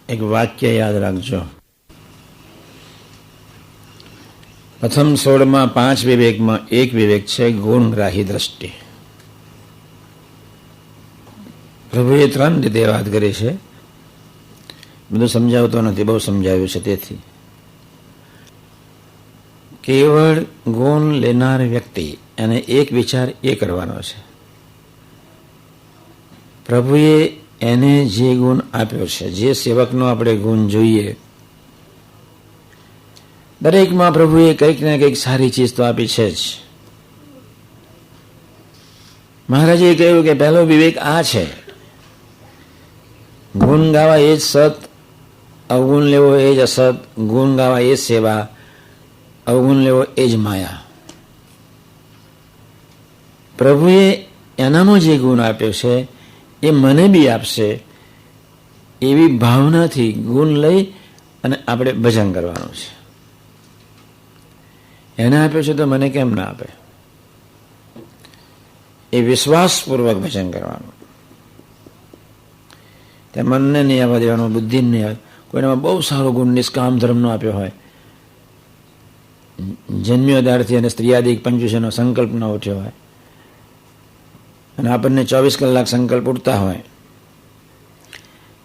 એક વાક્ય યાદ રાખજો. પ્રથમ 16માં 5 વિવેકમાં એક વિવેક છે ગુણગ્રાહી દ્રષ્ટિ. પ્રભુએ 3 રીતે વાત કરી છે. બધું સમજાવતો નથી, બહુ સમજાવ્યું છે. તેથી કેવળ ગુણ લેનાર વ્યક્તિ એને એક વિચાર એ કરવાનો છે, પ્રભુએ એને જે ગુણ આપ્યો છે, જે સેવકનો આપણે ગુણ જોઈએ, દરેકમાં પ્રભુએ કંઈક ને કંઈક સારી ચીજ તો આપી છે જ. મહારાજે કહ્યું કે પહેલો વિવેક આ છે, ગુણ ગાવા એ જ સત, અવગુણ લેવો એ જ અસત, ગુણ ગાવા એ જ સેવા, અવગુણ લેવો એ જ માયા. પ્રભુએ એનામાં જે ગુણ આપ્યો છે એ મને બી આપશે, એવી ભાવનાથી ગુણ લઈ અને આપણે ભજન કરવાનું છે. એને આપ્યો છે તો મને કેમ ના આપે, એ વિશ્વાસપૂર્વક ભજન કરવાનું. ત્યાં મનને નહીં આવવા દેવાનું, બુદ્ધિને નહીં આવે. કોઈનામાં બહુ સારો ગુણ નિષ્કામ ધર્મનો આપ્યો હોય, જન્મ્યો ત્યારથી અને સ્ત્રીયાદિક પંચવિષયનો સંકલ્પ ન ઉઠ્યો હોય, અને આપણને 24 કલાક સંકલ્પ ઉઠતા હોય,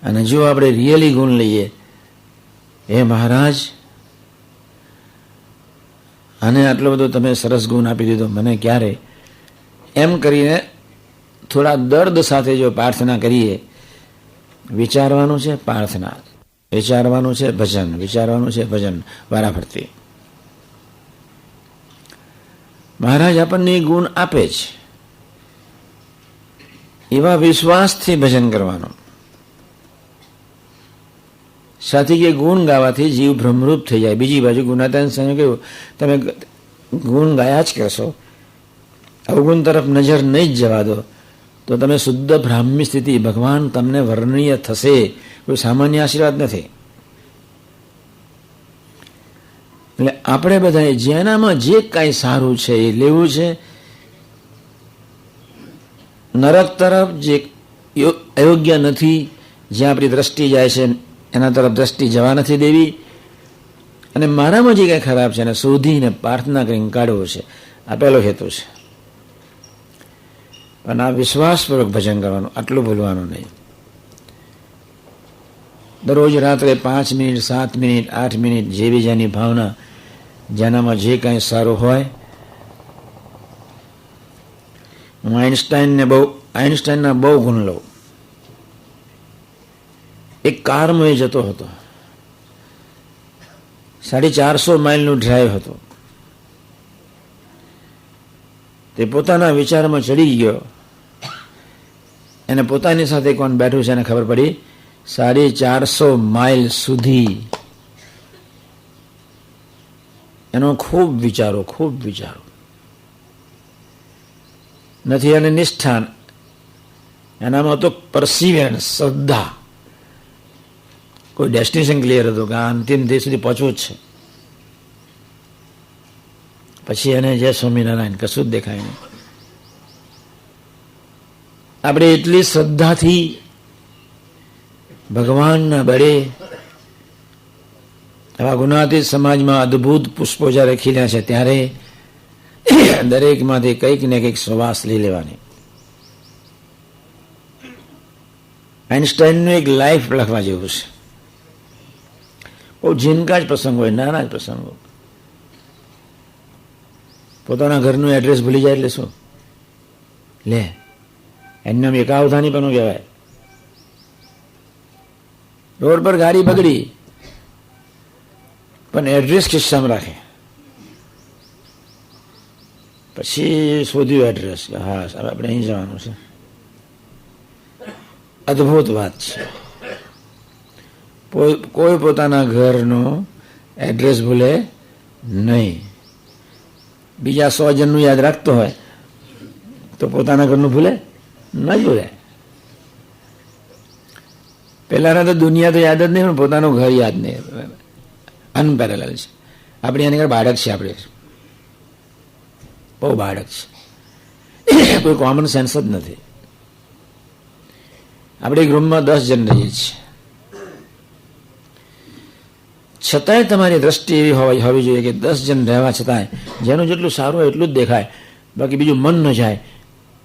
અને જો આપણે રિયલી ગુણ લઈએ, હે મહારાજ આને આટલો બધો તમે સરસ ગુણ આપી દીધો, મને ક્યારે, એમ કરીને થોડા દર્દ સાથે જો પ્રાર્થના કરીએ, વિચારવાનું છે પ્રાર્થના, વિચારવાનું છે ભજન, વિચારવાનું છે ભજન, વારાફરતી. મહારાજ આપણને ગુણ આપે છે, એવા વિશ્વાસથી ભજન કરવાનું. સાથી કે ગુણ ગાવાથી જીવ ભ્રમરૂપ થઈ જાય. બીજી બાજુ ગુણાતાન સ્વામી કહ્યું, તમે ગુણ ગાયા જ કરશો, અવગુણ તરફ નજર નહીં જ જવા દો, તો તમે શુદ્ધ બ્રાહ્મી સ્થિતિ, ભગવાન તમને વર્ણનીય થશે. કોઈ સામાન્ય આશીર્વાદ નથી. એટલે આપણે બધાએ જેનામાં જે કાંઈ સારું છે એ લેવું છે. નરક તરફ જે અયોગ્ય નથી, જ્યાં આપણી દ્રષ્ટિ જાય છે એના તરફ દ્રષ્ટિ જવા નથી દેવી, અને મારામાં જે કાંઈ ખરાબ છે એને શોધીને પ્રાર્થના કરીને કાઢવો છે. આ પહેલો હેતુ છે. પણ આ વિશ્વાસપૂર્વક ભજન કરવાનું, આટલું ભૂલવાનું નહીં. દરરોજ રાત્રે 5 મિનિટ, 7 મિનિટ, 8 મિનિટ, જેવી જેની ભાવના, જેનામાં જે કાંઈ સારું હોય. હું આઇન્સ્ટાઈનના બહુ ગુણ લઉં. એક કારમાં એ જતો હતો, 450 માઇલનું ડ્રાઈવ હતો. તે પોતાના વિચારમાં ચડી ગયો, એને પોતાની સાથે કોણ બેઠું છે એને ખબર પડી. 450 માઇલ સુધી એનો ખૂબ વિચારો નથી, અને નિષ્ઠાન એનામાં તો પરસિવિયરન્સ, શ્રદ્ધા. કોઈ ડેસ્ટિનેશન ક્લિયર હતું કે આ અંતિમ દેશ સુધી પહોંચવું જ છે. પછી એને જય સ્વામિનારાયણ, કશું જ દેખાય નહીં. આપણે એટલી શ્રદ્ધાથી ભગવાનના બળે આવા ગુણાતીત સમાજમાં અદ્ભુત પુષ્પો જ્યારે ખીલ્યા છે, ત્યારે દરેકમાંથી કંઈક ને કંઈક સુવાસ લઈ લેવાની. આઇન્સ્ટાઈનનું એક લાઈફ લખવા જેવું છે. બહુ જીનકા જ પ્રસંગ હોય, નાના જ પ્રસંગો. પોતાના ઘરનું એડ્રેસ ભૂલી જાય એટલે શું લે, એમને એકાવધાની પણ કહેવાય. રોડ પર ગાડી બગડી પણ એડ્રેસ ખિસ્સામાં રાખે. પછી શોધ્યું એડ્રેસ, હા આપણે અહીં જવાનું છે. અદ્ભુત વાત છે. કોઈ પોતાના ઘરનું એડ્રેસ ભૂલે નહીં. બીજા 100 જણનું યાદ રાખતો હોય તો પોતાના ઘરનું ભૂલે ન જ ભૂલે. પહેલાના તો દુનિયા તો યાદ જ નહીં, પણ પોતાનું ઘર યાદ નહીં. અનપેરેલલ છે. આપણે એની આગળ બાળક છે, આપણે બહુ બાળક છે. કોઈ કોમન સેન્સ જ નથી. આપણે એક રૂમમાં 10 જણ રહીએ છીએ. છતાંય તમારી દ્રષ્ટિ એવી હોવી જોઈએ કે 10 જણ રહેવા છતાંય જેનું જેટલું સારું હોય એટલું જ દેખાય, બાકી બીજું મન ન જાય.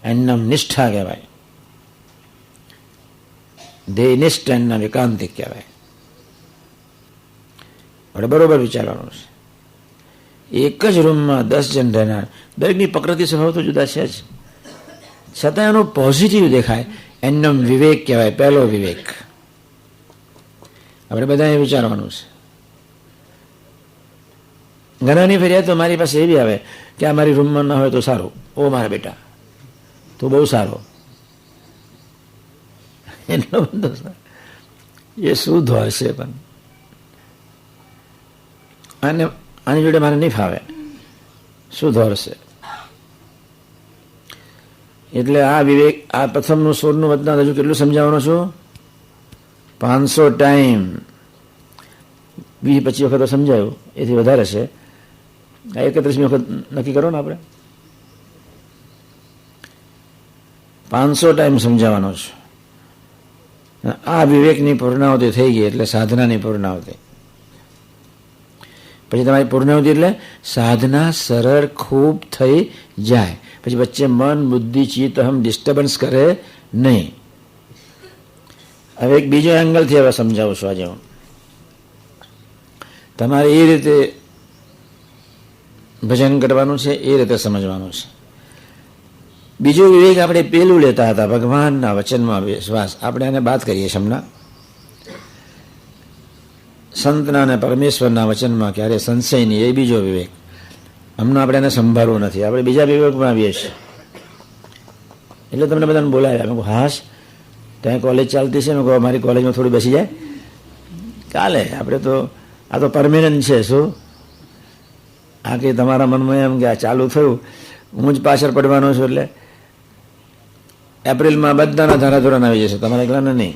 એનું નામ નિષ્ઠા કહેવાય. ધ્યેયનિષ્ઠ એનું નામ એકાંતિક કહેવાય. આપણે બરોબર વિચારવાનું છે. એક જ રૂમમાં 10 જણ રહેનાર, દરેકની પ્રકૃતિ સ્વભાવ તો જુદા છે જ, છતાં એનો પોઝિટિવ દેખાય, એનું નામ વિવેક કહેવાય. પહેલો વિવેક આપણે બધાએ વિચારવાનું છે. ઘણાની ફરિયાદ તો મારી પાસે એવી આવે કે આ મારી રૂમમાં ન હોય તો સારું. ઓ મારા બેટા, તો બહુ સારો. એટલો બધો એ શું ધોર છે, પણ અને આની જોડે મારે નહીં ફાવે, શું ધોર છે. એટલે આ વિવેક, આ પ્રથમનું 16નું વચનામૃત હજુ કેટલું સમજાવવાનું છું? 500 ટાઈમ, 20-25 વખત સમજાયું, એથી વધારે છે. 31મી વખત નક્કી કરો ને આપણે, 500 ટાઈમ સમજાવવાનો છે. આ વિવેકની પૂર્ણાવતી થઈ ગઈ એટલે સાધનાની પૂર્ણાવતી. પછી તમારી પૂર્ણાવતી એટલે સાધના સરળ ખૂબ થઈ જાય. પછી વચ્ચે મન, બુદ્ધિ, ચિત્ત, અહમ ડિસ્ટર્બન્સ કરે નહીં. હવે એક બીજો એંગલથી હવે સમજાવું છું આજે હું. તમારે એ રીતે ભજન કરવાનું છે, એ રીતે સમજવાનું છે. બીજો વિવેક આપણે પેલું લેતા હતા, ભગવાનના વચનમાં વિશ્વાસ. આપણે એને બાદ કરીએ છીએ હમણાં. સંતના અને પરમેશ્વરના વચનમાં ક્યારે સંશય નહીં, એ બીજો વિવેક. હમણાં આપણે એને સંભાળવું નથી, આપણે બીજા વિવેકમાં આવીએ છીએ. એટલે તમને બધાને બોલાવ્યા. મેં કહું હાશ, ત્યાં કોલેજ ચાલતી છે. મેં કહું અમારી કોલેજમાં થોડી બેસી જાય, ચાલે. આપણે તો આ તો પરમેનન્ટ છે. શું આ કે તમારા મનમાં એમ કે આ ચાલુ થયું, હું જ પાછળ પડવાનો છું, એટલે એપ્રિલમાં બધાના ધારાધોરણ આવી જશે, તમારા એકલાના નહીં,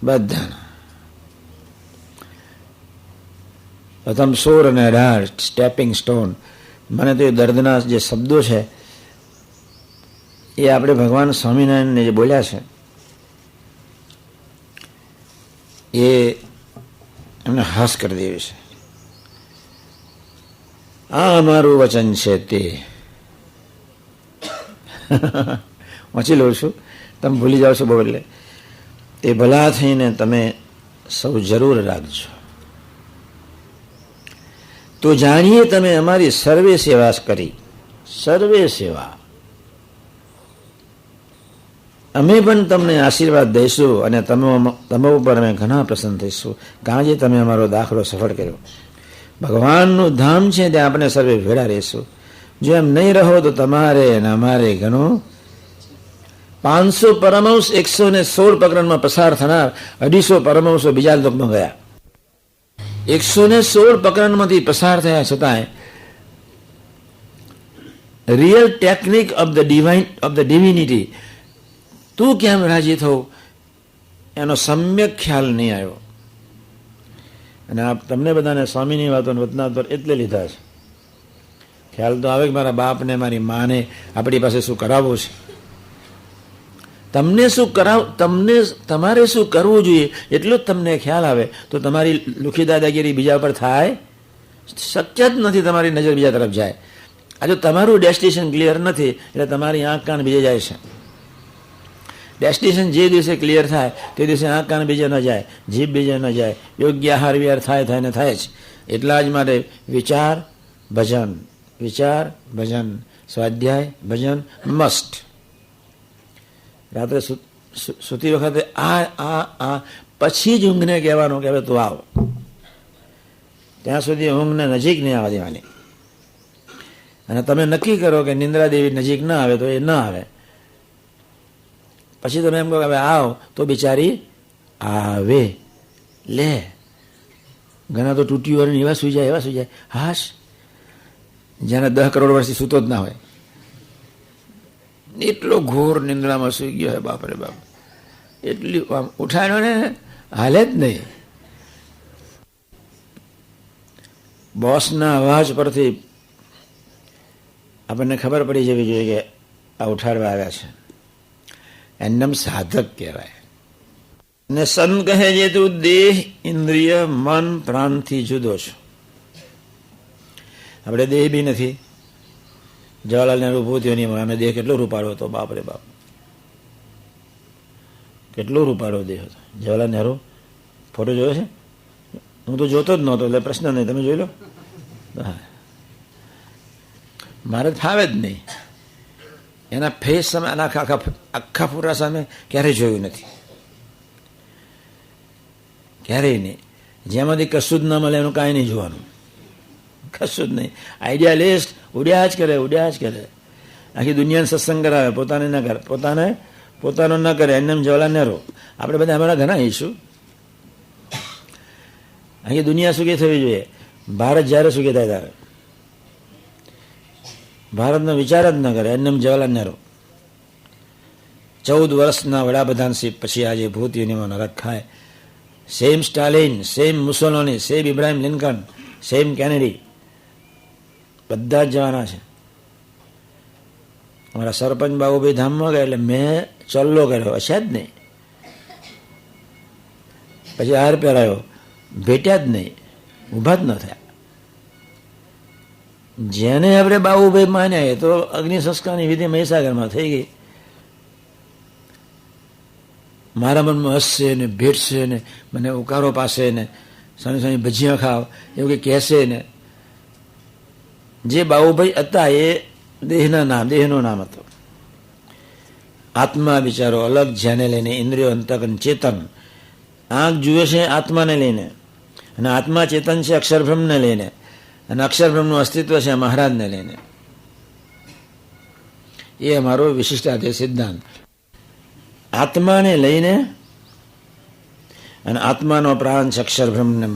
બધાના. પ્રથમ 16 અને 18 સ્ટેપિંગ સ્ટોન. મને તો એ દર્દના જે શબ્દો છે એ આપણે ભગવાન સ્વામિનારાયણને જે બોલ્યા છે એ એમને હાસ કરી દેવી છે. આ અમારું વચન છે તે વાંચી લઉં છું, તમે ભૂલી જાઓ છો બહુ, એટલે તે ભલા થઈને તમે સૌ જરૂર રાખજો. તો જાણીએ તમે અમારી સર્વે સેવા કરી. સર્વે સેવા અમે પણ તમને આશીર્વાદ દઈશું અને તમે ઉપર અમે ઘણા પ્રસન્ન થઈશું, કારણ કે તમે અમારો દાખલો સફળ કર્યો. ભગવાનનું ધામ છે ત્યાં આપણે સર્વે ભેળા રહીશું. જો એમ નહીં રહો તો તમારે અને અમારે ઘણું. 500 પરમહંસ 116 પ્રકરણમાં પસાર થનાર 250 પરમહંસો બીજા લોકમાં ગયા. 116 પ્રકરણમાંથી પસાર થયા છતાંય real technique of the divinity, તું કેમ રાજી થવું, એનો સમ્યક ખ્યાલ નહીં આવ્યો. અને આ તમને બધાને સ્વામીની વાતો વચનામૃત એટલે લીધા છે. ખ્યાલ તો આવે કે મારા બાપને મારી માને આપણી પાસે શું કરાવવું છે, તમને શું તમારે શું કરવું જોઈએ એટલો જ તમને ખ્યાલ આવે તો તમારી લુખી દાદાગીરી બીજા પર થાય શક્ય જ નથી. તમારી નજર બીજા તરફ જાય. આ જો તમારું ડેસ્ટિનેશન ક્લિયર નથી એટલે તમારી આંખ કાન બીજે જાય છે. ડેસ્ટિનેશન જે દિવસે ક્લિયર થાય તે દિવસે આંખ કાન બીજે ન જાય, જીભ બીજે ન જાય, યોગ્ય આહાર વિહાર થાય ને થાય જ. એટલા જ માટે વિચાર ભજન, વિચાર ભજન, સ્વાધ્યાય ભજન મસ્ટ. રાત્રે સૂતી વખતે આ પછી જ ઊંઘને કહેવાનું કે હવે તું આવ. ત્યાં સુધી ઊંઘને નજીક નહીં આવવા દેવાની. અને તમે નક્કી કરો કે નિંદ્રા દેવી નજીક ના આવે તો એ ના આવે. પછી તમે એમ કહો કે હવે આવ તો બિચારી આવે. લે ઘણા તો તૂટ્યું અને એવા સુઈ જાય. હાશ, જેને 10 કરોડ વર્ષથી સૂતો જ ના હોય, એટલો ઘોર નિંદ્રામાં સુઈ ગયો હોય, બાપરે બાપ. એટલી આમ ઉઠાડ્યો ને હાલે જ નહીં. બોસના અવાજ પરથી આપણને ખબર પડી જવી જોઈએ કે આ ઉઠાડવા આવ્યા છે. એનું નામ સાધક કહેવાય. ને સન કહે છે તું દેહ ઇન્દ્રિય મન પ્રાણથી જુદો છો. આપણે દેહ બી નથી. જવાહરલાલ નહેરુ ભૂતિઓની અમે દેહ કેટલો રૂપાળો હતો, બાપરે બાપ, કેટલો રૂપાળો દેહ હતો જવાહરલાલ નહેરુ. ફોટો જોયો છે? હું તો જોતો જ નહોતો એટલે પ્રશ્ન નહીં, તમે જોઈ લો. મારે ફાવે જ નહીં. એના ફેસ સામે આખા પૂરા સામે ક્યારેય જોયું નથી, ક્યારેય નહીં. જેમાંથી કશું જ ના મળે એનું કાંઈ નહીં જોવાનું, કશું જ નહીં. આઈડિયાલિસ્ટ ઉડ્યા જ કરે, ઉડ્યા જ કરે. આખી દુનિયાને સત્સંગ કરાવે, પોતાને ના કરે, પોતાનો ના કરે. એમને જવાહરલાલ નહેરુ. આપણે બધા અમારા ઘણા ઈશું. આખી દુનિયા સુખી થવી જોઈએ. ભારત જ્યારે સુખી થાય ત્યારે ભારતનો વિચાર જ ન કરે. એમને જવાહરલાલ નહેરુ 14 વર્ષના વડાપ્રધાન પછી આજે ભૂત યુનિવર્સિટીમાં નરક ખાય. Same Stalin, same Mussolini, same Ibrahim Lincoln, same Kennedy, બધા જ જવાના છે. અમારા સરપંચ બાબુભાઈ ધામમાં ગયા એટલે મેં ચલ્લો કર્યો, હશે જ નહીં. પછી હાર પહેરાયો, ભેટ્યા જ નહીં, ઊભા જ ન થયા. જેને આપણે બાબુભાઈ માન્યા એ તો અગ્નિ સંસ્કારની વિધિ મહીસાગરમાં થઈ ગઈ. મારા મનમાં હસશે ને ભેટશે ને મને ઉકારો પાસે ને સાની સાની ભજીયા ખાવ એવું કંઈ કહેશે ને. જે બાબુભાઈ હતા એ દેહનું નામ હતું. આત્મા વિચારો અલગ જેને લઈને, ઇન્દ્રિયો અંતકરણ ચેતન. આંખ જુએ છે આત્માને લઈને, અને આત્મા ચેતન છે અક્ષરબ્રહ્મને લઈને, અને અક્ષરબ્રહ્મનું અસ્તિત્વ છે મહારાજને લઈને. એ અમારો વિશિષ્ટાદ્વૈત સિદ્ધાંત. આત્માને લઈને, અને આત્માનો પ્રાણ છે અક્ષરબ્રહ્મને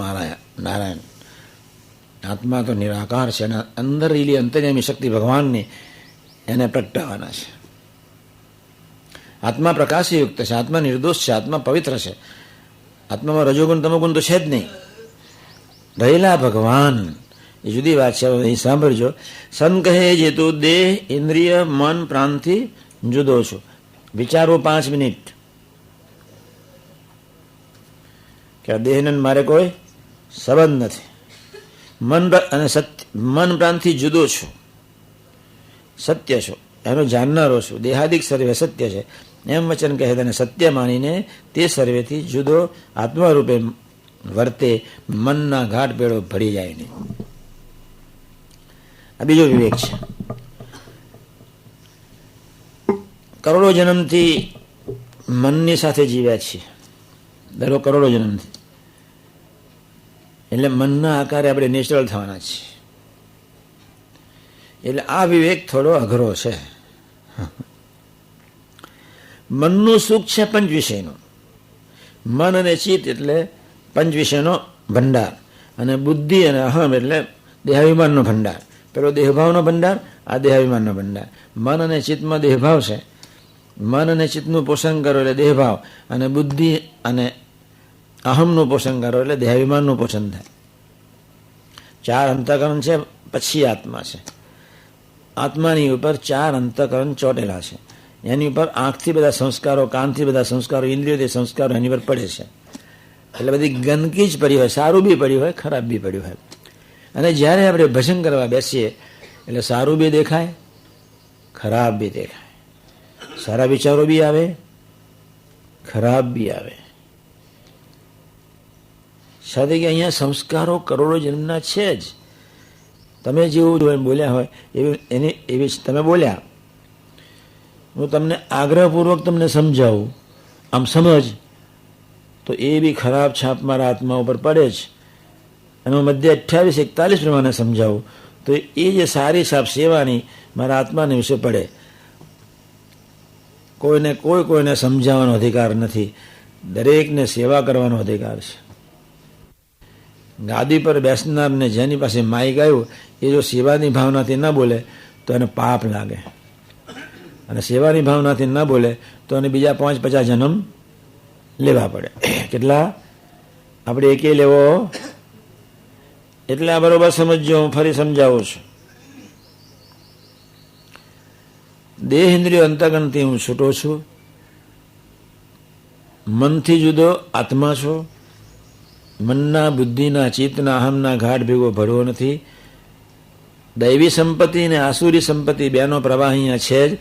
નારાયણ. આત્મા તો નિરાકાર છે, એના અંદર રહેલી અંતર્યામી શક્તિ ભગવાનની એને પ્રગટાવવાના છે. આત્મા પ્રકાશયુક્ત છે, આત્મા નિર્દોષ છે, આત્મા પવિત્ર છે. આત્મામાં રજોગુણ તમોગુણ તો છે જ નહીં. રહેલા ભગવાન એ જુદી વાત છે. અહીં સાંભળજો. સન કહે જે તું દેહ ઇન્દ્રિય મન પ્રાણથી જુદો છો. વિચારો 5 મિનિટ કે આ દેહને મારે કોઈ સંબંધ નથી. મન પ્રાણથી જુદો છો, સત્ય છો, એનો જાણનારો છું. દેહાદિક સર્વે સત્ય છે એમ વચન કહે તેને સત્ય માનીને તે સર્વેથી જુદો આત્મા રૂપે વર્તે. મનના ઘાટ પેડો ભરી જાય નહીં. આ બીજો વિવેક છે. કરોડો જન્મથી મનની સાથે જીવ્યા છીએ, દરો કરોડો જન્મથી. એટલે મનના આકારે આપણે નેચરલ થવાના છીએ. એટલે આ વિવેક થોડો અઘરો છે. મનનું સુખ છે પંચ વિષયનું. મન અને ચિત્ત એટલે પંચ વિષયનો ભંડાર, અને બુદ્ધિ અને અહમ એટલે દેહાભિમાનનો ભંડાર. પેલો દેહભાવનો ભંડાર, આ દેહાભિમાનનો ભંડાર. મન અને ચિત્તમાં દેહભાવ છે. મન અને ચિત્તનું પોષણ કરો એટલે દેહભાવ, અને બુદ્ધિ અને અહમનું પોષણ કરો એટલે દેહાભિમાનનું પોષણ થાય. 4 અંતઃકરણ છે, પછી આત્મા છે. આત્માની ઉપર 4 અંતઃકરણ ચોટેલા છે. એની ઉપર આંખથી બધા સંસ્કારો, કાનથી બધા સંસ્કારો, ઇન્દ્રિયોથી સંસ્કારો એની પર પડે છે. એટલે બધી ગંદકી જ પડી હોય, સારું બી પડ્યું હોય, ખરાબ બી પડ્યું હોય. અને જ્યારે આપણે ભજન કરવા બેસીએ એટલે સારું બી દેખાય, ખરાબ બી દેખાય. સારા વિચારો બી આવે, ખરાબ બી આવે. સાથે કે અહીંયા સંસ્કારો કરોડો જન્મના છે જ. તમે જેવું બોલ્યા હોય એવી તમે બોલ્યા. હું તમને આગ્રહપૂર્વક તમને સમજાવું, આમ સમજ, તો એ બી ખરાબ છાપ મારા આત્મા ઉપર પડે જ. અને હું મધ્ય 28-41 પ્રમાણે સમજાવું તો એ જે સારી છાપ સેવાની મારા આત્માને વિશે પડે. કોઈને સમજાવવાનો અધિકાર નથી, દરેકને સેવા કરવાનો અધિકાર છે. ગાદી પર બેસનારને જેની પાસે માઇક આવ્યું એ જો સેવાની ભાવનાથી ન બોલે તો એને પાપ લાગે, અને સેવાની ભાવનાથી ન બોલે તો એને બીજા 50 જન્મ લેવા પડે. કેટલા? આપણે એકે લેવો. એટલે આ બરોબર સમજો, હું ફરી સમજાવું છું. દેહ ઇન્દ્રિયો અંતઃકરણથી હું છૂટો છું. મનથી જુદો આત્મા છો. મનના, બુદ્ધિના, ચિત્તના, અહમના ઘાટ ભેગો ભરવો નથી. દૈવી સંપત્તિ અને આસુરી સંપત્તિ બેનો પ્રવાહ અહીંયા છે જ.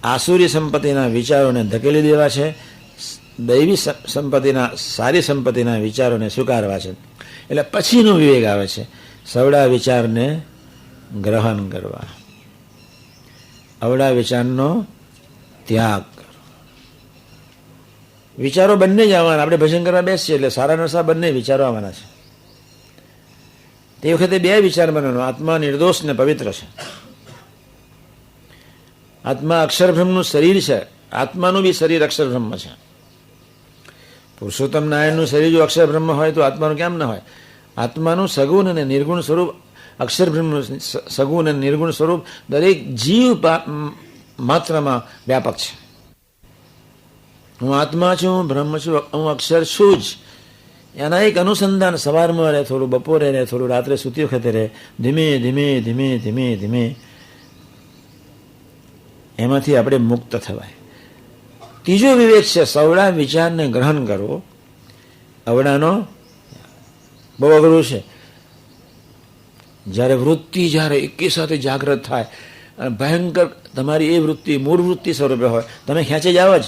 આસુરી સંપત્તિના વિચારોને ધકેલી દેવા છે, દૈવી સંપત્તિના, સારી સંપત્તિના વિચારોને સ્વીકારવા છે. એટલે પછીનો વિવેક આવે છે, સવડા વિચારને ગ્રહણ કરવા, અવડા વિચારનો ત્યાગ કરો. વિચારો બંને જ આવવાના. આપણે ભજન કરવા બેસીએ એટલે સારા નરસા બંને વિચારો આવવાના છે. તે વખતે બે વિચાર બનવાનો, આત્મા નિર્દોષ ને પવિત્ર છે. આત્મા અક્ષર બ્રહ્મનું શરીર છે. આત્માનું બી શરીર અક્ષર બ્રહ્મ છે. પુરુષોત્તમ નારાયણનું શરીર જો અક્ષર બ્રહ્મ હોય તો આત્માનું કેમ ન હોય? આત્માનું સગુણ અને નિર્ગુણ સ્વરૂપ, અક્ષર બ્રહ્મનું સગુણ અને નિર્ગુણ સ્વરૂપ દરેક જીવ માત્રમાં વ્યાપક છે. હું આત્મા છું, હું બ્રહ્મ છું, હું અક્ષર છું જ. એના એક અનુસંધાન સવારમાં રહે, થોડું બપોરે રહે, થોડું રાત્રે સૂતી વખતે રહે, ધીમે ધીમે ધીમે ધીમે ધીમે એમાંથી આપણે મુક્ત થવાય. ત્રીજો વિવેક છે સવડા વિચારને ગ્રહણ કરવો, અવડાનો બહુ અઘરું છે. જ્યારે વૃત્તિ જ્યારે એકી સાથે જાગૃત થાય અને ભયંકર તમારી એ વૃત્તિ મૂળ વૃત્તિ સ્વરૂપે હોય, તમે ખેંચે જાવ જ.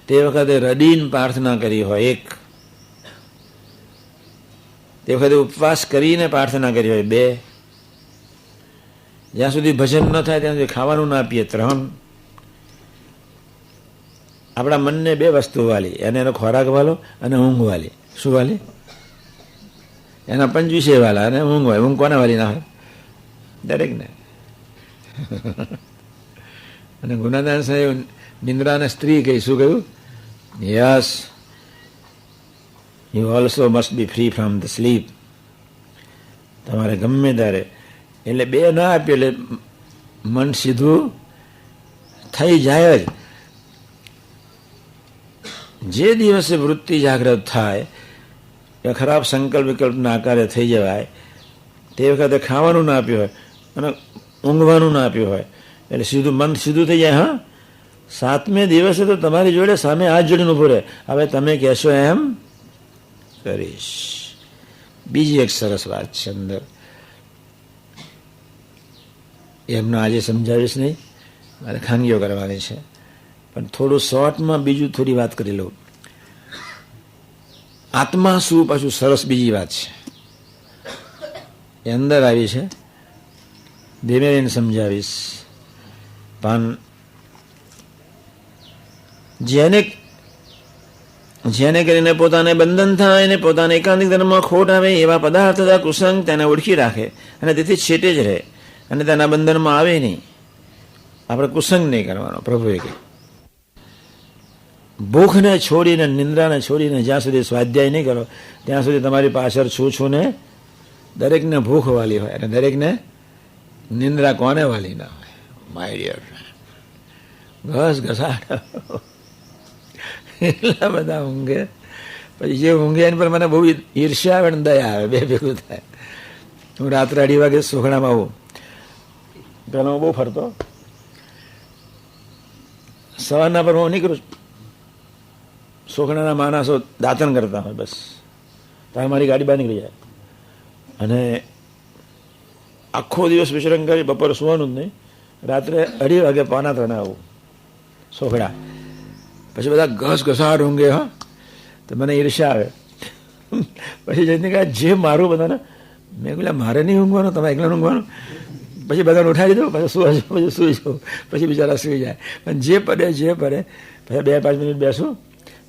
તે વખતે રડીને પ્રાર્થના કરી હોય એક, તે વખતે ઉપવાસ કરીને પ્રાર્થના કરી હોય બે, જ્યાં સુધી ભજન ન થાય ત્યાં સુધી ખાવાનું ના આપીએ ત્રણ. આપણા મનને બે વસ્તુ વાલી, એને એનો ખોરાક વાલો અને ઊંઘ વાલી. શું વાલી? એના 25 વાલા અને ઊંઘ હોય. ઊંઘ કોના વાલી ના હોય? દરેકને. અને ગુનાદાન સાહેબ નિંદ્રાને સ્ત્રી કહી શું કહ્યું? Yes, you also must be free from the sleep. તમારે ગમે ત્યારે એટલે બે ના આપીએ એટલે મન સીધું થઈ જાય જ. જે દિવસે વૃત્તિ જાગૃત થાય એ ખરાબ સંકલ્પ વિકલ્પના આકારે થઈ જવાય, તે વખતે ખાવાનું ના આપ્યું હોય અને ઊંઘવાનું ના આપ્યું હોય એટલે સીધું મન સીધું થઈ જાય. હા, 7મે દિવસે તો તમારી જોડે સામે હાથ જોડીને ઉભો રહે, હવે તમે કહેશો એમ કરીશ. બીજી એક સરસ વાત છે અંદર, એમને આજે સમજાવીશ નહીં, મારે ખાનગીઓ કરવાની છે, પણ થોડું શોર્ટમાં બીજું થોડી વાત કરી લઉં. આત્મા શું પાછું સરસ બીજી વાત છે એ અંદર આવી છે, ધીમે ધીમે સમજાવીશ. પણ જેને કરીને પોતાને બંધન થાય અને પોતાને એકાંતિક ધર્મમાં ખોટ આવે એવા પદાર્થ તથા કુસંગ તેને ઓળખી રાખે અને તેથી છેટે જ રહે અને તેના બંધનમાં આવે નહીં. આપણે કુસંગ નહીં કરવાનો. પ્રભુએ કહ્યું ભૂખને છોડીને, નિંદ્રાને છોડીને જ્યાં સુધી સ્વાધ્યાય નહીં કરો ત્યાં સુધી તમારી પાછળ છું ને દરેકને ભૂખ વાલી હોય અને દરેકને નિંદ્રા કોને વાલી ના હોય? માય ડિયર ઘસ ઘસાટ એટલા બધા ઊંઘે. પછી જે ઊંઘે એની પર મને બહુ ઈર્ષ્યા આવે ને દયા આવે, બે ભેગું થાય. હું રાત્રે 2:30 વાગે સોખણામાં આવું. પહેલાં હું બહુ ફરતો, સવારના પર હું નીકળું, સોખણાના માણસો દાંતણ કરતા હોય, બસ ત્યારે મારી ગાડી બહાર નીકળી જાય અને આખો દિવસ વિશ્રામ કરી બપોરે સુવાનું જ નહીં, રાત્રે 2:30 વાગે 2:45 આવું સોખડા. પછી બધા ઘસ ઘસાટ ઊંઘે. હા, તો મને ઈર્ષ્યા આવે. પછી જઈને કહે જે મારું બધાને, મેં કહ્યું મારે નહીં ઊંઘવાનું, તમે એકલા ઊંઘવાનું. પછી બધાને ઉઠાડી દઉં, પછી સુઈ જાઉં, પછી બિચારા સુઈ જાય. પણ જે પડે પછી 2-5 મિનિટ બેસું,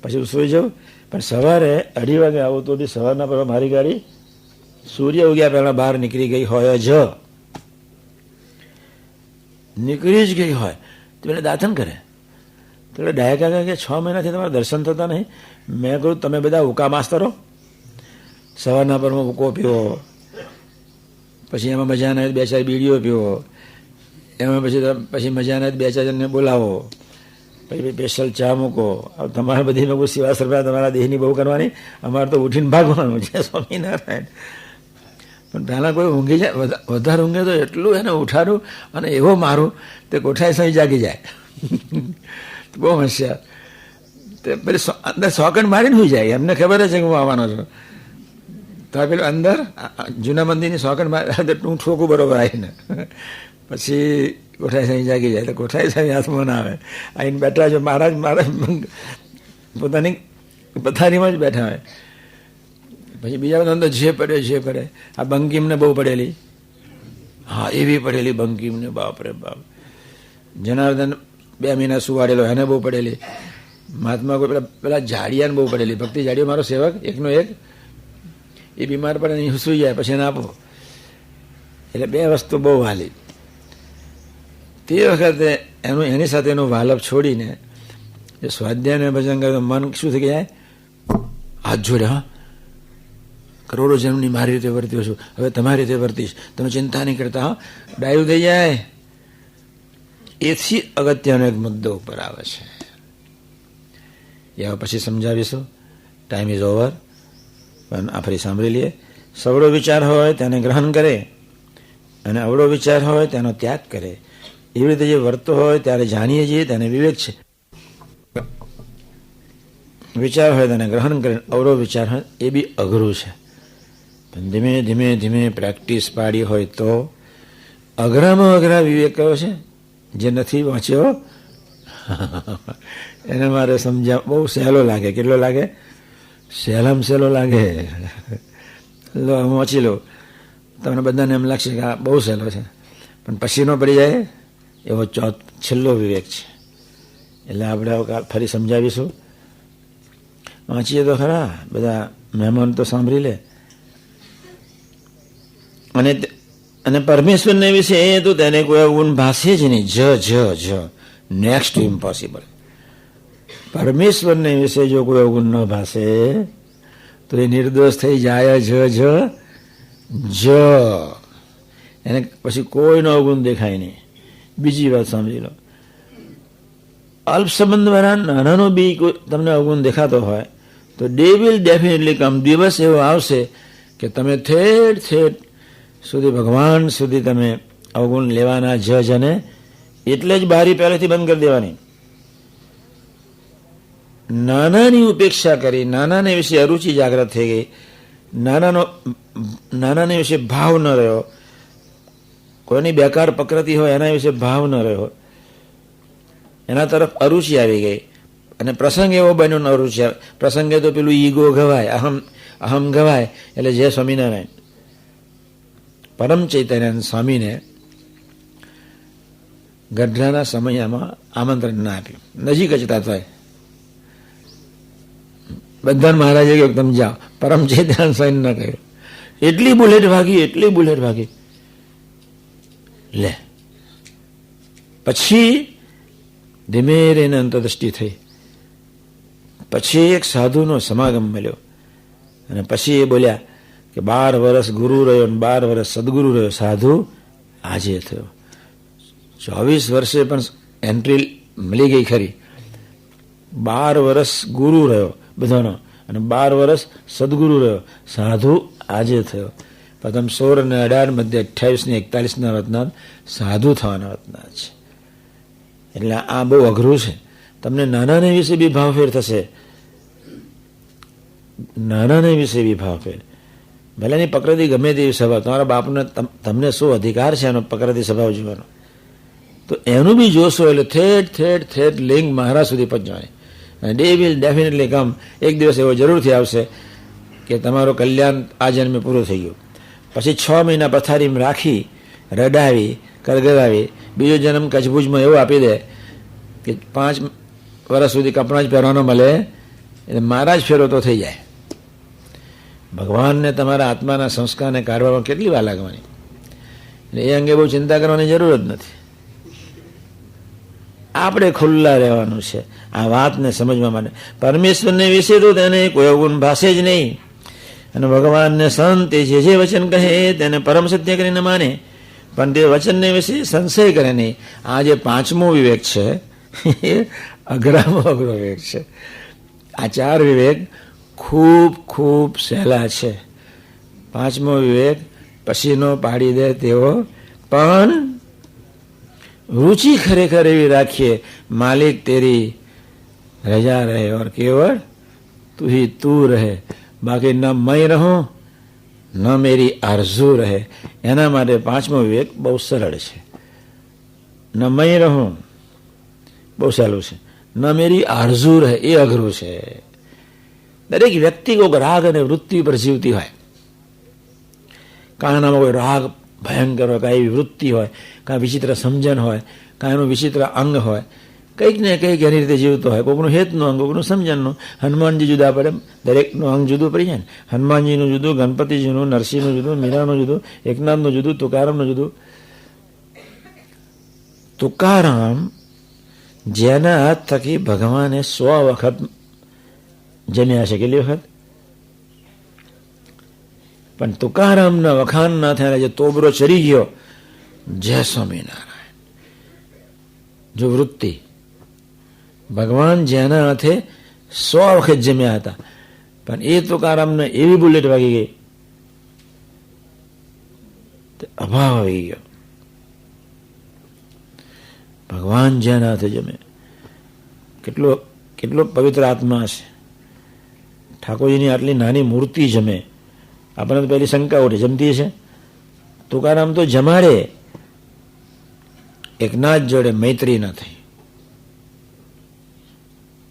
પછી સુઈ જાઉં. પણ સવારે 2:30 વાગે આવું તો બી સવારના પર મારી ગાડી સૂર્ય ઉગ્યા પહેલાં બહાર નીકળી ગઈ હોય જ, નીકળી જ ગઈ હોય તો એને દાતન કરે. તો એટલે ડાયકા કે 6 મહિનાથી તમારા દર્શન થતા નહીં. મેં કહ્યું તમે બધા ઉકા માસ્તરો, સવારના પરમાં ઉકો પીવો, પછી એમાં મજા ના 2-4 બીડીઓ પીવો, એમાં પછી મજા ના 2-4 જણને બોલાવો, પછી સ્પેશિયલ ચા મૂકો. તમારે બધી મેં સેવા સરભરા તમારા દેહની બહુ કરવાની, અમારે તો ઉઠીને ભાગવાનું છે. સ્વામિનારાયણ. પણ પહેલાં કોઈ ઊંઘી જાય, વધારે ઊંઘે તો એટલું એને ઉઠાડું અને એવો મારું તે કોઠાઈ સહી જાગી જાય. બહુ હોશિયાર. પેલી અંદર સોકંડ મારીને સુઈ જાય, એમને ખબર છે કે હું આવવાનો છું. તો પેલું અંદર જૂના મંદિરની સોકંડ મારે હું ઠોકું બરોબર આવીને, પછી કોઠાઈ સાંઈ જાગી જાય. તો કોઠાઈ સાંઈ હાથમાં ના આવે, આવીને બેઠા છો મહારાજ, મારા પોતાની પથારીમાં જ બેઠા હોય. પછી બીજા બધા અંદર જે પડે આ બંકીમને બહુ પડેલી, હા એવી પડેલી બંકીમને, બાપરે બાપ. જનાર્દન 2 મહિના સુવાડેલો, એને બહુ પડેલી. મહાત્મા કોઈ પેલા જાડિયાને બહુ પડેલી. ભક્તિ જાડિયો મારો સેવક એકનો એક, એ બીમાર પડે ને સુઈ જાય, પછી એને આપો. એટલે 2 વસ્તુ બહુ વાલી. તે વખતે એની સાથે એનું વાલપ છોડીને જે સ્વાધ્યાયને ભજન કરે તો મન શું થઈ જાય, હાથ જોડે, હા કરોડો જન્મની મારી રીતે વર્ત્યો છું, હવે તમારી રીતે વર્તીશ, તમે ચિંતા નહીં કરતા, હા ડાયું થઈ જાય. એથી અગત્યનો એક મુદ્દો ઉપર આવે છે, એ પછી સમજાવીશું. ટાઈમ ઇઝ ઓવર, પણ આ ફરી સાંભળી લઈએ. સવડો વિચાર હોય તેને ગ્રહણ કરે, અને અવળો વિચાર હોય તેનો ત્યાગ કરે. એવી રીતે જે વર્તો હોય ત્યારે જાણીએ છીએ તેને વિવેક છે. વિચાર હોય તેને ગ્રહણ કરે, અવળો વિચાર હોય એ બી અઘરું છે. પણ ધીમે ધીમે ધીમે પ્રેક્ટિસ પાડી હોય તો અઘરામાં અઘરા વિવેક કયો છે, જે નથી વાંચ્યો એને મારે સમજ્યા બહુ સહેલો લાગે. કેટલો લાગે? સહેલામાં સહેલો લાગે. લો વાંચી લો, તમને બધાને એમ લાગશે કે આ બહુ સહેલો છે, પણ પછીનો પડી જાય એવો છેલ્લો વિવેક છે. એટલે આપણે ફરી સમજાવીશું. વાંચીએ તો ખરા, બધા મહેમાન તો સાંભળી લે. અને પરમેશ્વરને વિશે એ તો તેને કોઈ ગુણ ભાષે જ નહીં. જ નેક્સ્ટ ઇમ્પોસિબલ. પરમેશ્વરને વિશે જો કોઈ અવગુણ ન ભાષે તો એ નિર્દોષ થઈ જાય. જ એને પછી કોઈનો અવગુણ દેખાય નહીં. બીજી વાત સાંભળી લો, અલ્પ સંબંધ વાળા નાનાનો બી કોઈ તમને અવગુણ દેખાતો હોય તો ડે વિલ ડેફિનેટલી કમ, દિવસ એવો આવશે કે તમે ઠેઠ સુધી ભગવાન સુધી તમે અવગુણ લેવાના. અને એટલે જ બારી પહેલેથી બંધ કરી દેવાની. નાનાની ઉપેક્ષા કરી, નાનાને વિશે અરુચિ જાગૃત થઈ ગઈ, નાનાને વિશે ભાવ ન રહ્યો, કોઈની બેકાર પ્રકૃતિ હોય એના વિશે ભાવ ન રહ્યો, એના તરફ અરુચિ આવી ગઈ. અને પ્રસંગ એવો બન્યો અરુચિ. પ્રસંગે તો પેલું ઈગો ગવાય, અહમ ગવાય. એટલે જય સ્વામિનારાયણ પરમ ચૈતન્ય સ્વામીને ગઢડાના સમયમાં આમંત્રણ ના આપ્યું. નજીક જ હતા, બધા મહારાજે કહ્યું તમે જાઓ. પરમ ચૈતન્ય સ્વામી ના કહ્યું. એટલી બુલેટ ભાગી લે. પછી ધીમે રહીને અંતરદ્રષ્ટિ થઈ. પછી એક સાધુનો સમાગમ મળ્યો, અને પછી એ બોલ્યા કે 12 વર્ષ ગુરુ રહ્યો અને 12 વર્ષ સદગુરુ રહ્યો. સાધુ આજે થયો. 24 વર્ષે પણ એન્ટ્રી મળી ગઈ ખરી. 12 વર્ષ ગુરુ રહ્યો બધાનો, અને 12 વર્ષ સદગુરુ રહ્યો. સાધુ આજે થયો. પ્રથમ 16 અને 18 મધ્ય 28 ને 41 રત્ના સાધુ થવાના રત્ના છે. એટલે આ બહુ અઘરું છે. તમને નાનાને વિશે બી ભાવફેર થશે. નાનાને વિશે બી ભાવફેર. ભલે એની પ્રકૃતિ ગમે તેવી સ્વભાવ, તમારા બાપને તમને શું અધિકાર છે એનો પ્રકૃતિ સ્વભાવ જોવાનો, તો એનું બી જોશો. એટલે ઠેઠ લિંગ મહારાજ સુધી પહોંચવાની. અને ડે વિલ ડેફિનેટલી કમ. એક દિવસ એવો જરૂરથી આવશે કે તમારું કલ્યાણ આ જન્મે પૂરું થઈ ગયું. પછી 6 મહિના પથારીમાં રાખી, રડાવી, કરગરાવી, બીજો જન્મ કચ્છભુજમાં એવો આપી દે કે 5 વર્ષ સુધી કપડાં જ પહેરવાનો મળે. એટલે મારા જ ફેરો તો થઈ જાય. ભગવાનને તમારા આત્માના સંસ્કારને કાઢવામાં કેટલી વાર લાગવાની. એટલે એ અંગે બહુ ચિંતા કરવાની જરૂર જ નથી. આપણે ખુલ્લા રહેવાનું છે આ વાતને સમજવા માટે. પરમેશ્વરને વિશે તો તેને કોઈ અવગુણ ભાષે જ નહીં. અને ભગવાનને સંત જે વચન કહે તેને પરમ સત્ય કરીને માને, પણ તે વચનને વિશે સંશય કરે નહીં. આ જે 5મો વિવેક છે એ અઘરામાં અઘરો વિવેક છે. આ 4 વિવેક ખૂબ સહેલા છે. 5મો વિવેક પસીનો પાડી દે તેવો, પણ રુચિ ખરેખર એવી રાખીએ, માલિક તેરી રજા રહે ઓર કેવળ તું ही तू રહે, બાકી ન मैं રહું ન मेरी आरज़ू રહે. એના માટે પાંચમો વિવેક બહુ સરળ છે. ન मैं રહું બહુ સહેલું છે, ન मेरी आरज़ू રહે એ અઘરું છે. દરેક વ્યક્તિ કોઈક રાગ અને વૃત્તિ પર જીવતી હોય. કાં એનામાં કોઈ રાગ ભયંકર હોય, કાં એવી વૃત્તિ હોય, કાં વિચિત્ર સમજણ હોય, કાં એનું વિચિત્ર અંગ હોય, કંઈક ને કંઈક એની રીતે જીવતો હોય. કોઈકનું હેતનું અંગ, કોઈકનું સમજણનું. હનુમાનજી જુદા પડે, દરેકનું અંગ જુદું પડી જાય ને. હનુમાનજીનું જુદું, ગણપતિજીનું, નરસિંહનું જુદું, મીરાનું જુદું, એકનાથનું જુદું, તુકારામનું જુદું. તુકારામ જેના હાથ થકી ભગવાને 100 વખત જમ્યા છે. કેટલી વખત? પણ તુકારામના વખાણ ના થયા, જે તોબરો ચડી ગયો, જય સ્વામિનારાયણ. જો વૃત્તિ, ભગવાન જેના હાથે 100 વખત જમ્યા હતા, પણ એ તુકારામને એવી બુલેટ વાગી ગઈ, અભાવ આવી ગયો. ભગવાન જેના હાથે જમે, કેટલો પવિત્ર આત્મા છે. ઠાકોરજીની આટલી નાની મૂર્તિ જમે, આપણને તો પહેલી શંકા ઉઠે, જમતી છે? તુકારામ તો જમાડે. એકનાથ જોડે મૈત્રી ન થઈ,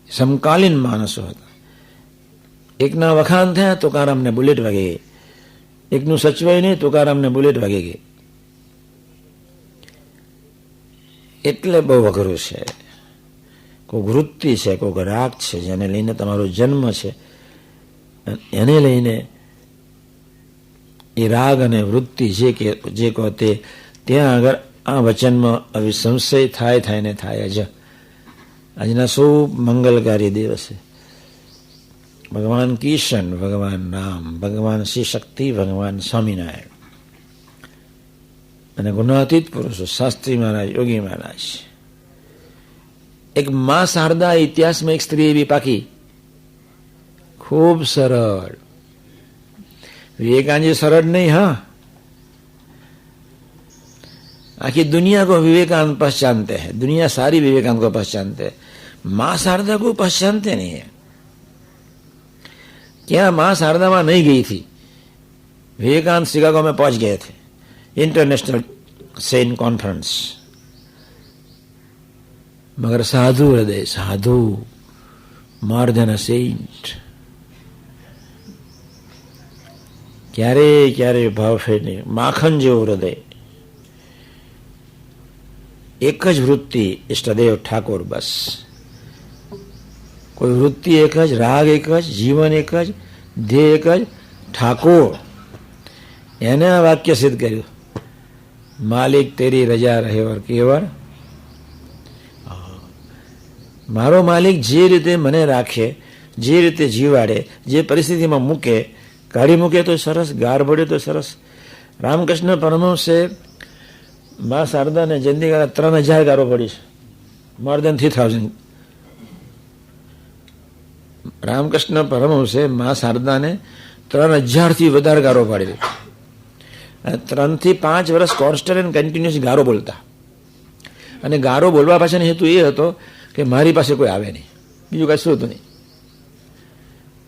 સમકાલીન માણસો હતા. એકના વખાણ થયા, તુકારામને બુલેટ વાગી ગઈ. એકનું સચવાય નહીં, તુકારામને બુલેટ વાગી ગઈ. એટલે બહુ અઘરું છે. કોઈ વૃત્તિ છે, કોઈ રાગ છે, જેને લઈને તમારો જન્મ છે, એને લઈને એ રાગ અને વૃત્તિ જે કહો તે ત્યાં આગળ આ વચનમાં આવી સંશય થાય ને થાય જ. આજના શું મંગલકારી દિવસે ભગવાન કિશન, ભગવાન રામ, ભગવાન શ્રી શક્તિ, ભગવાન સ્વામિનારાયણ અને ગુણાતીત પુરુષો શાસ્ત્રી મહારાજ, યોગી મહારાજ. એક મા શારદા ઇતિહાસમાં એક સ્ત્રી એવી પાકી, ખૂબ સરળ. विवेकानंद जी सरल नहीं, हाँ, आखिर दुनिया को विवेकानंद पहचानते हैं, दुनिया सारी विवेकानंद को पहचानते हैं, मां शारदा को पहचानते नहीं है. क्या मां शारदा वहां नहीं गई थी? विवेकानंद शिकागो में पहुंच गए थे, इंटरनेशनल सेंट कॉन्फ्रेंस. मगर साधु हृदय, साधु, मोर देन अ सेंट. ક્યારે ભાવ ફેર નહીં. માખણ જેવું હૃદય, એક જ વૃત્તિ, ઇષ્ટદેવ ઠાકોર, બસ. કોઈ વૃત્તિ એક જ, રાગ એક જ, જીવન એક જ, ધ્યેય એક જ, ઠાકોર. એને આ વાક્ય સિદ્ધ કર્યું, માલિક તેરી રજા રહે ઓર કેવળ. મારો માલિક જે રીતે મને રાખે, જે રીતે જીવાડે, જે પરિસ્થિતિમાં મૂકે, કાઢી મૂકે તો સરસ, ગાર પડે તો સરસ. રામકૃષ્ણ પરમહંસે મા શારદાને જયંતી ગાળા 3000 ગારો પડી છે, મોર દેન 3000. રામકૃષ્ણ પરમહંસે મા શારદાને 3000થી વધારે ગારો પાડી. 3 થી 5 વર્ષ કોન્સ્ટન્ટ એન્ડ કન્ટિન્યુઅસ ગારો બોલતા. અને ગારો બોલવા પાછળનો હેતુ એ હતો કે મારી પાસે કોઈ આવે નહીં, બીજું કશું હતું નહીં.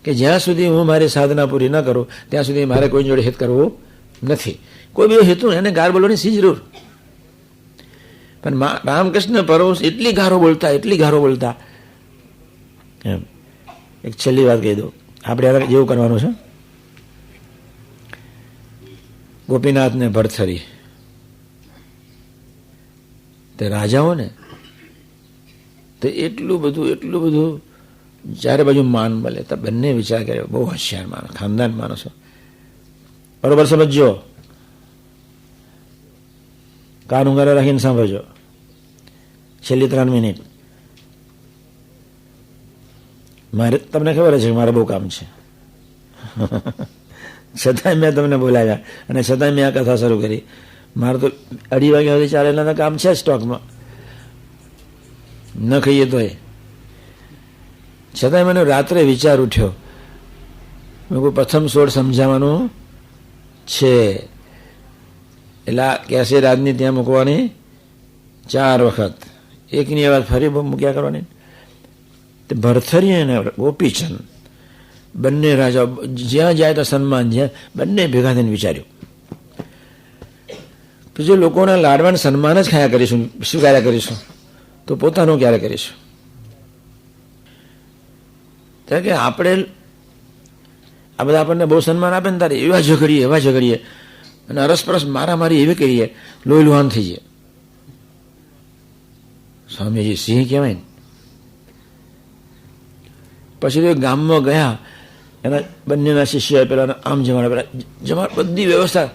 કે જ્યાં સુધી હું મારી સાધના પૂરી ન કરું ત્યાં સુધી મારે કોઈ જોડે હિત કરવું નથી. કોઈ બીજો હેતુ એને ગાર બોલવાની સી જરૂર. પણ રામકૃષ્ણ પરમહંસ એટલી ગારો બોલતા. એમ એક છેલ્લી વાત કહી દઉં, આપણે જેવું કરવાનું છે. ગોપીનાથ ને ભરથરી તે રાજાઓ ને તે એટલું બધું ચારે બાજુ માન મળે તો બંને વિચાર કર્યો, બહુ હોશિયાર માણસ, ખાનદાન માણસો. બરોબર સમજો, કાન ઉંગારા રાખીને સાંભળજો. છેલ્લી 3 મિનિટ મારે, તમને ખબર છે કે મારે બહુ કામ છે, છતાંય મેં તમને બોલાવ્યા અને છતાંય મેં આ કથા શરૂ કરી. મારે તો 2:30 વાગ્યા સુધી ચાલેલા કામ છે સ્ટોકમાં, ન કહીએ તો એ. છતાંય મને રાત્રે વિચાર ઉઠ્યો, મેં કોઈ પ્રથમ સોળ સમજાવવાનું છે, એટલે કેસે રાજની ત્યાં મૂકવાની 4 વખત, એકની વાત ફરી મૂક્યા કરવાની. તે ભરથરી અને ગોપીચંદ બંને રાજા જ્યાં જાય તો સન્માન, જ્યાં બંને ભેગા થઈને વિચાર્યું તો જે લોકોના લાડવાન સન્માન જ ખાયા કરીશું, શું ક્યારે કરીશું, તો પોતાનું ક્યારે કરીશું? કારણ કે આપણે આ બધા આપણને બહુ સન્માન આપે ને તારે એવા ઝઘડીએ અને અરસપરસ મારામારી એવી કરીએ, લોહી લુહાન થઈ જાય. સ્વામીજી સિંહ કહેવાય ને. પછી તો ગામમાં ગયા, એના બંનેના શિષ્ય પેલા આમ જમાડ બધી વ્યવસ્થા,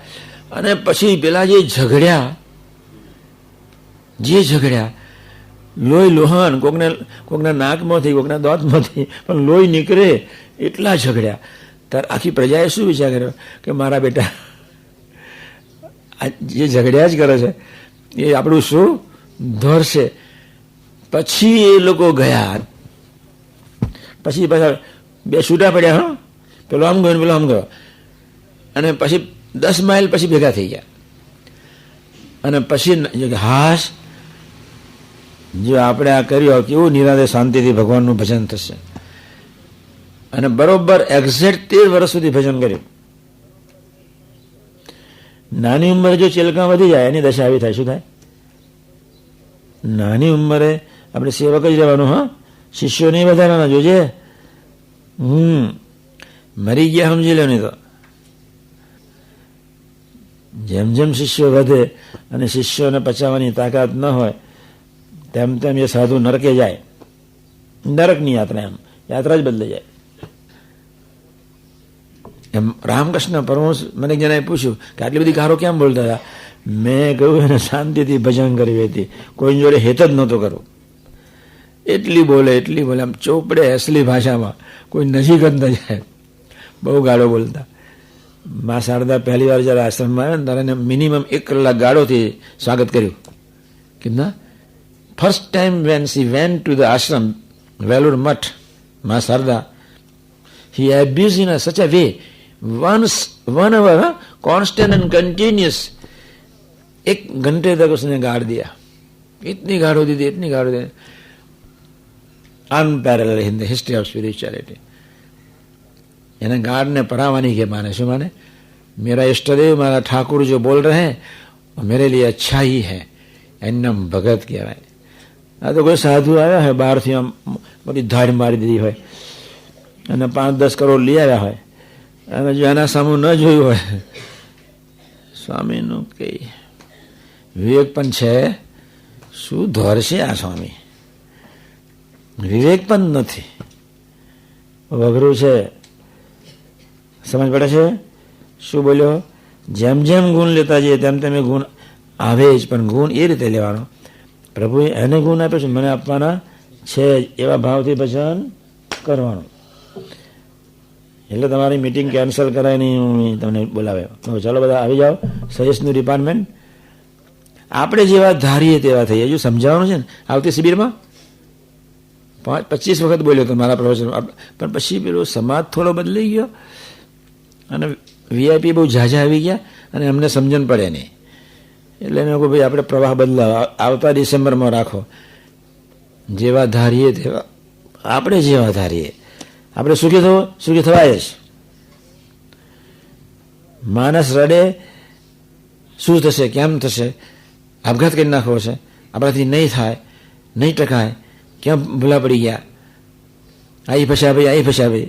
અને પછી પેલા જે ઝઘડ્યા લોહી લોહન, કોકના નાકમાંથી, કોકના દાંતમાંથી પણ લોહી નીકળે એટલા ઝઘડ્યા. ત્યારે આખી પ્રજાએ શું વિચાર કર્યો કે મારા બેટા જે ઝઘડ્યા જ કરે છે એ આપણું શું ધોરશે. પછી એ લોકો ગયા, પછી પાછા બે છૂટા પડ્યા, હા, પેલો આમ ગયો પેલો આમ ગયો, અને પછી 10 માઇલ પછી ભેગા થઈ ગયા. અને પછી હાશ, જો આપણે આ કર્યું કેવું નિરાંતે શાંતિથી ભગવાનનું ભજન થશે. અને બરોબર એક્ઝેક્ટ 13 વર્ષ સુધી ભજન કર્યું. નાની ઉંમરે જો ચેલકા વધી જાય એની દશા આવી થાય. શું થાય? નાની ઉંમરે આપણે સેવક જ રહેવાનું, હા, શિષ્યો નહીં વધારવાના. જોજે, મરી ગયા સમજી લો. નહીં તો જેમ જેમ શિષ્યો વધે અને શિષ્યોને પચાવવાની તાકાત ન હોય તેમ તેમ એ સાધુ નરકે જાય. નરકની યાત્રા, એમ યાત્રા જ બદલાઈ જાય. એમ રામકૃષ્ણ પરમહંસ મને એક જણાએ પૂછ્યું કે આટલી બધી ગારો કેમ બોલતા હતા? મેં કહ્યું એને શાંતિથી ભજન કરવી હતી, કોઈની જોડે હેત જ નહોતો કરવું. એટલી બોલે આમ ચોપડે અસલી ભાષામાં, કોઈ નજીક જ ન જાય. બહુ ગાળો બોલતા. મા શારદા પહેલી વાર જયારે આશ્રમમાં આવ્યા ને ત્યારે એને મિનિમમ 1 કલાક ગાળોથી સ્વાગત કર્યું. કે ના, first time when she went to the ashram, Belur Math, Ma Sarada, he abused in such a way, 1 hour constant and continuous, 1 घंटे तक उसने गाड़ दिया. इतनी गाढ़ होती थी, इतनी गाढ़ होती, unparalleled in the history of spirituality. यानी गाड़ ने पढ़ावानी के माने शू माने, मेरा इष्टदेव मारा ठाकुर जो बोल रहे हैं वो मेरे लिए अच्छा ही है. एनम भगत कहेवाय. आ तो कोई साधु आया है બહારથી આમ બધી ધાડ મારી દીધી હોય અને 5-10 કરોડ લઈ આવ્યા હોય અને જો એના સામું ન જોયું હોય, સ્વામીનું કઈ વિવેક પણ છે, શું ધોરશે આ સ્વામી? વિવેક પણ નથી, વગરું છે. સમજ પડે છે શું બોલ્યો? જેમ જેમ ગુણ લેતા જઈએ તેમ તેમ એ ગુણ આવે જ, પણ ગુણ એ રીતે લેવાનો, પ્રભુએ એને ગુણ આપ્યો છે, મને આપવાના છે, એવા ભાવથી ભજન કરવાનું. એટલે તમારી મીટિંગ કેન્સલ કરાય નહીં, હું તમને બોલાવે. ચાલો બધા આવી જાઓ, સજેશનનું ડિપાર્ટમેન્ટ. આપણે જેવા ધારીએ તેવા થઈએ. હજુ સમજાવવાનું છે ને. આવતી શિબિરમાં 25 વખત બોલ્યો તો મારા પ્રવચન, પણ પછી પેલો સમાજ થોડો બદલાઈ ગયો અને વીઆઈપી બહુ ઝાઝા આવી ગયા અને અમને સમજણ પડે નહીં. એટલે મેં કહું ભાઈ આપણે પ્રવાહ બદલાવ, આવતા ડિસેમ્બરમાં રાખો. જેવા ધારીએ તેવા, આપણે જેવા ધારીએ આપણે સુખી થવાય જ. માણસ રડે, શું થશે, કેમ થશે, આપઘાત કરી નાખવો છે, આપણાથી નહીં થાય, નહીં ટકાય, ક્યાં ભૂલા પડી ગયા, આઈ ફસા ભાઈ.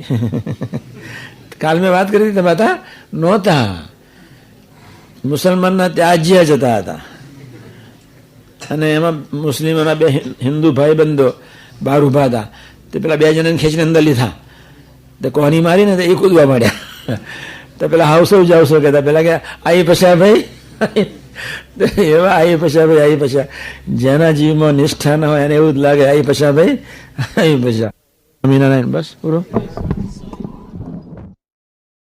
કાલ મેં વાત કરી હતી, હતા નહોતા, મુસલમાનના ત્યાજ્ય જતા હતા અને એમાં મુસ્લિમોના 2 હિન્દુ ભાઈ બંધો બહાર ઉભા હતા. તે પેલા 2 જણાને ખેંચીને અંદર લીધા, તો કોની મારીને તો એ કૂદવા માંડ્યા. તો પેલા હાવસો કહેતા, પેલા કે આઈ ફસા ભાઈ, એવા આઈ ફસા. જેના જીવમાં નિષ્ઠા ન હોય એને એવું જ લાગે આઈ ફસા ભાઈ, આઈ ફસા. સ્વામિનારાયણ. બસ પૂરો.